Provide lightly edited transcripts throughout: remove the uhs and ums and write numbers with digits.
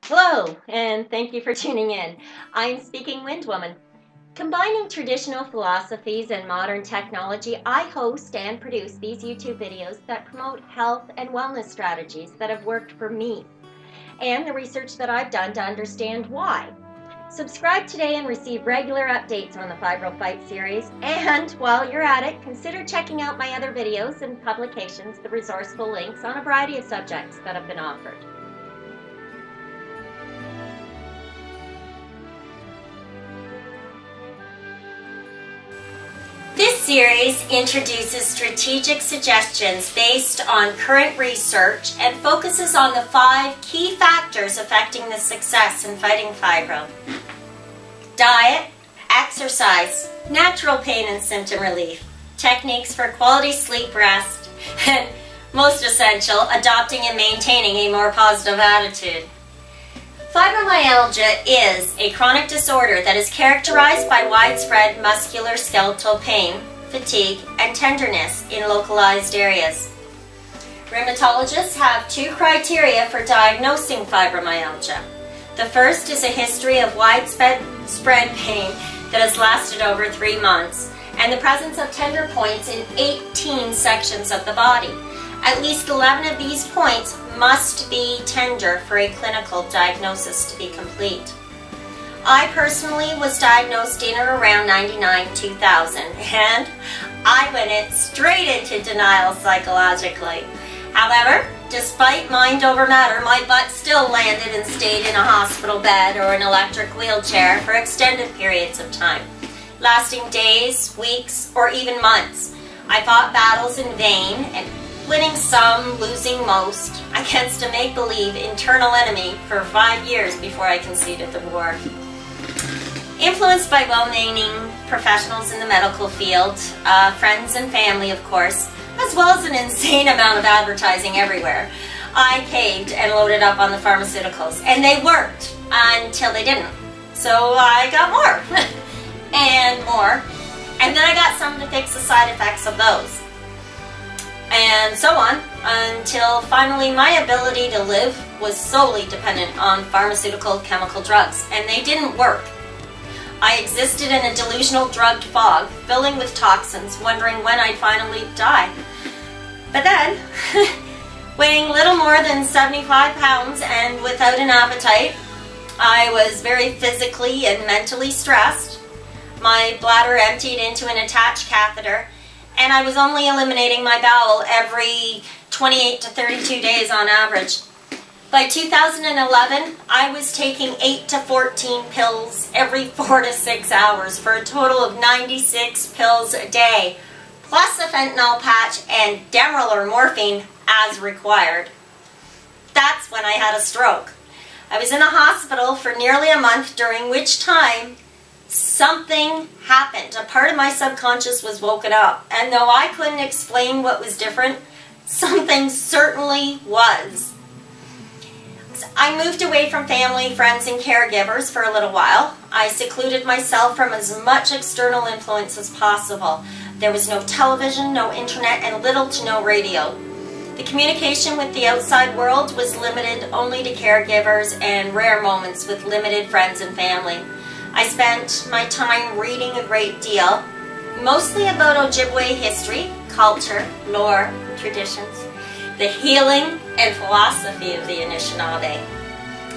Hello, and thank you for tuning in. I'm Speaking Wind Woman. Combining traditional philosophies and modern technology, I host and produce these YouTube videos that promote health and wellness strategies that have worked for me, and the research that I've done to understand why. Subscribe today and receive regular updates on the FIBRO-FIGHT Series, and while you're at it, consider checking out my other videos and publications, the resourceful links on a variety of subjects that have been offered. This series introduces strategic suggestions based on current research and focuses on the 5 key factors affecting the success in fighting fibro. Diet, exercise, natural pain and symptom relief, techniques for quality sleep, rest, and most essential, adopting and maintaining a more positive attitude. Fibromyalgia is a chronic disorder that is characterized by widespread musculoskeletal pain, fatigue, and tenderness in localized areas. Rheumatologists have 2 criteria for diagnosing fibromyalgia. The first is a history of widespread pain that has lasted over 3 months, and the presence of tender points in 18 sections of the body. At least 11 of these points must be tender for a clinical diagnosis to be complete. I personally was diagnosed in or around 99-2000, and I went straight into denial psychologically. However, despite mind over matter, my butt still landed and stayed in a hospital bed or an electric wheelchair for extended periods of time, lasting days, weeks, or even months. I fought battles in vain, and winning some, losing most, against a make-believe internal enemy for 5 years before I conceded the war. Influenced by well-meaning professionals in the medical field, friends and family of course, as well as an insane amount of advertising everywhere, I caved and loaded up on the pharmaceuticals, and they worked until they didn't. So I got more, and more, and then I got some to fix the side effects of those. And so on, until finally my ability to live was solely dependent on pharmaceutical chemical drugs, and they didn't work. I existed in a delusional drugged fog, filling with toxins, wondering when I'd finally die. But then, weighing little more than 75 pounds and without an appetite, I was very physically and mentally stressed. My bladder emptied into an attached catheter, and I was only eliminating my bowel every 28 to 32 days on average. By 2011, I was taking 8 to 14 pills every 4 to 6 hours for a total of 96 pills a day, plus a fentanyl patch and Demerol or morphine as required. That's when I had a stroke. I was in the hospital for nearly a month, during which time something happened. A part of my subconscious was woken up, and though I couldn't explain what was different, something certainly was. I moved away from family, friends, and caregivers for a little while. I secluded myself from as much external influence as possible. There was no television, no internet, and little to no radio. The communication with the outside world was limited only to caregivers and rare moments with limited friends and family. I spent my time reading a great deal, mostly about Ojibwe history, culture, lore, traditions, the healing and philosophy of the Anishinaabe.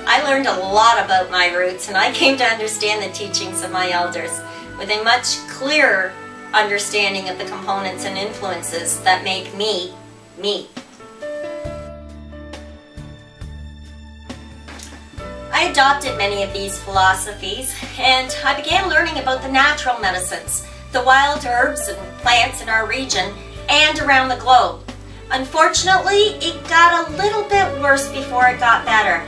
I learned a lot about my roots, and I came to understand the teachings of my elders with a much clearer understanding of the components and influences that make me, me. I adopted many of these philosophies, and I began learning about the natural medicines, the wild herbs and plants in our region and around the globe. Unfortunately, it got a little bit worse before it got better.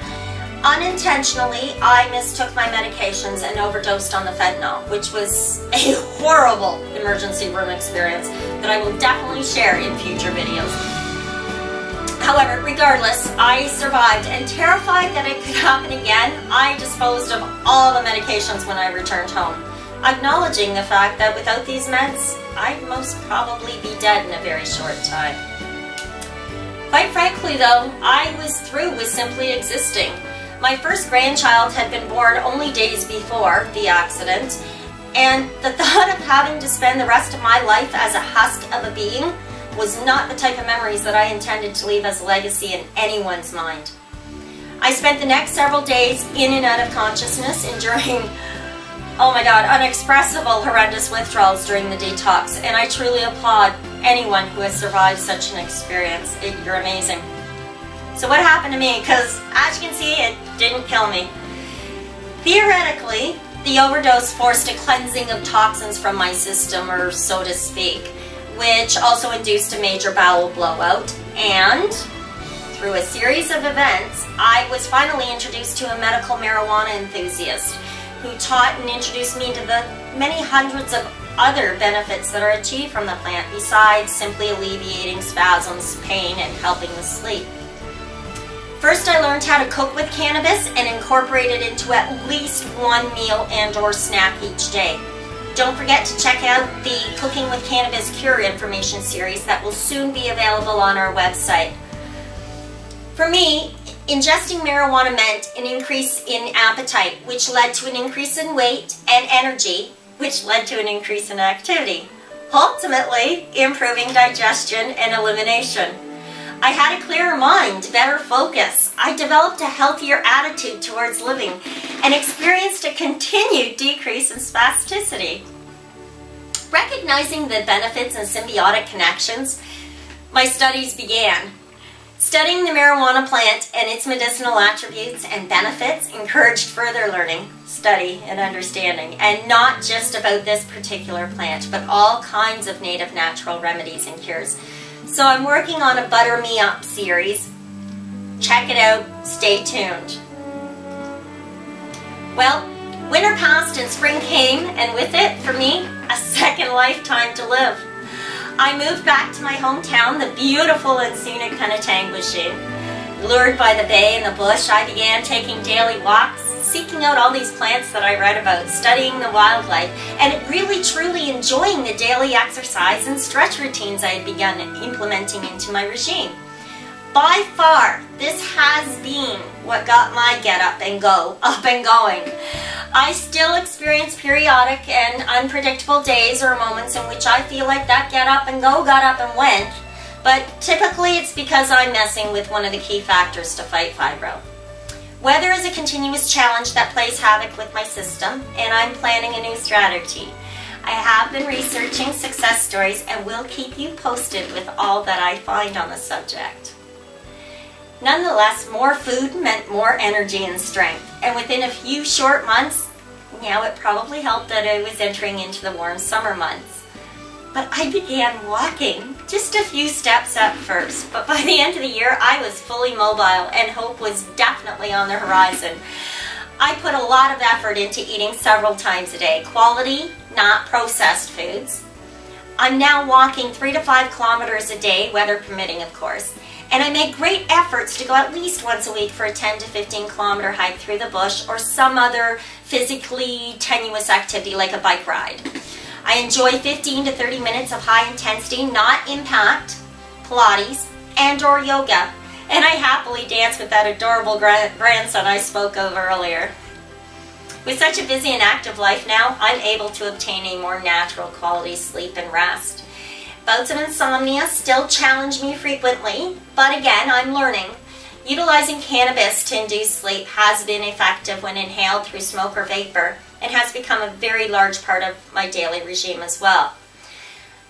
Unintentionally, I mistook my medications and overdosed on the fentanyl, which was a horrible emergency room experience that I will definitely share in future videos. However, regardless, I survived, and terrified that it could happen again, I disposed of all the medications when I returned home, acknowledging the fact that without these meds, I'd most probably be dead in a very short time. Quite frankly though, I was through with simply existing. My first grandchild had been born only days before the accident, and the thought of having to spend the rest of my life as a husk of a being was not the type of memories that I intended to leave as a legacy in anyone's mind. I spent the next several days in and out of consciousness, enduring, oh my God, unexpressible, horrendous withdrawals during the detox, and I truly applaud anyone who has survived such an experience. You're amazing. So what happened to me? Because as you can see, it didn't kill me. Theoretically, the overdose forced a cleansing of toxins from my system, or so to speak, which also induced a major bowel blowout, and through a series of events, I was finally introduced to a medical marijuana enthusiast who taught and introduced me to the many hundreds of other benefits that are achieved from the plant besides simply alleviating spasms, pain, and helping with sleep. First, I learned how to cook with cannabis and incorporate it into at least one meal and/or snack each day. Don't forget to check out the Cooking with Cannabis Cure information series that will soon be available on our website. For me, ingesting marijuana meant an increase in appetite, which led to an increase in weight, and energy, which led to an increase in activity, ultimately improving digestion and elimination. I had a clearer mind, better focus. I developed a healthier attitude towards living and experienced a continued decrease in spasticity. Recognizing the benefits and symbiotic connections, my studies began. Studying the marijuana plant and its medicinal attributes and benefits encouraged further learning, study, and understanding, and not just about this particular plant, but all kinds of native natural remedies and cures. So I'm working on a Butter Me Up series. Check it out, stay tuned. Well, winter passed and spring came, and with it, for me, a second lifetime to live. I moved back to my hometown, the beautiful and scenic Penetanguishene. Lured by the bay and the bush, I began taking daily walks, seeking out all these plants that I read about, studying the wildlife, and really truly enjoying the daily exercise and stretch routines I had begun implementing into my regime. By far, this has been what got my get up and go up and going. I still experience periodic and unpredictable days or moments in which I feel like that get up and go got up and went, but typically it's because I'm messing with one of the key factors to fight fibro. Weather is a continuous challenge that plays havoc with my system, and I'm planning a new strategy. I have been researching success stories and will keep you posted with all that I find on the subject. Nonetheless, more food meant more energy and strength, and within a few short months, now it probably helped that I was entering into the warm summer months. But I began walking, just a few steps at first, but by the end of the year I was fully mobile and hope was definitely on the horizon. I put a lot of effort into eating several times a day, quality, not processed foods. I'm now walking 3 to 5 kilometers a day, weather permitting of course, and I make great efforts to go at least once a week for a 10 to 15 kilometer hike through the bush or some other physically tenuous activity like a bike ride. I enjoy 15 to 30 minutes of high intensity, not impact, Pilates, and or yoga. And I happily dance with that adorable grandson I spoke of earlier. With such a busy and active life now, I'm able to obtain a more natural quality sleep and rest. Bouts of insomnia still challenge me frequently, but again, I'm learning. Utilizing cannabis to induce sleep has been effective when inhaled through smoke or vapor, and has become a very large part of my daily regime as well.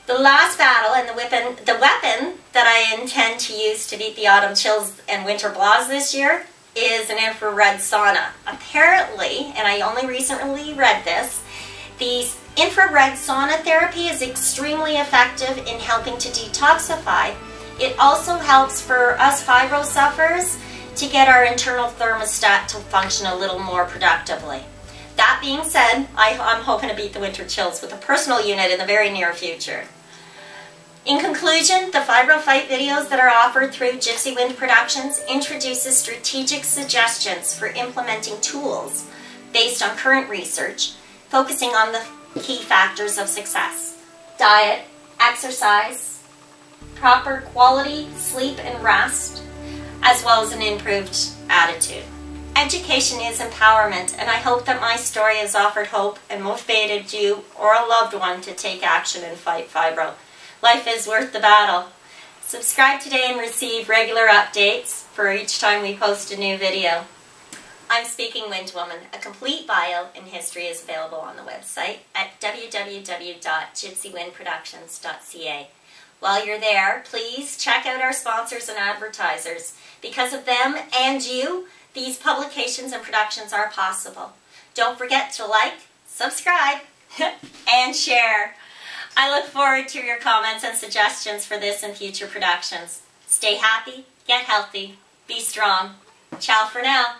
The last battle and the weapon that I intend to use to beat the autumn chills and winter blahs this year is an infrared sauna. Apparently, and I only recently read this, the infrared sauna therapy is extremely effective in helping to detoxify. It also helps for us fibro sufferers to get our internal thermostat to function a little more productively. That being said, I'm hoping to beat the winter chills with a personal unit in the very near future. In conclusion, the FIBRO-FIGHT videos that are offered through GYPSY Wind Productions introduces strategic suggestions for implementing tools based on current research, focusing on the key factors of success: diet, exercise, proper quality sleep and rest, as well as an improved attitude. Education is empowerment, and I hope that my story has offered hope and motivated you or a loved one to take action and fight fibro. Life is worth the battle. Subscribe today and receive regular updates for each time we post a new video. I'm Speaking Wind Woman. A complete bio and history is available on the website at www.gypsywindproductions.ca. While you're there, please check out our sponsors and advertisers. Because of them and you, these publications and productions are possible. Don't forget to like, subscribe, and share. I look forward to your comments and suggestions for this and future productions. Stay happy, get healthy, be strong. Ciao for now.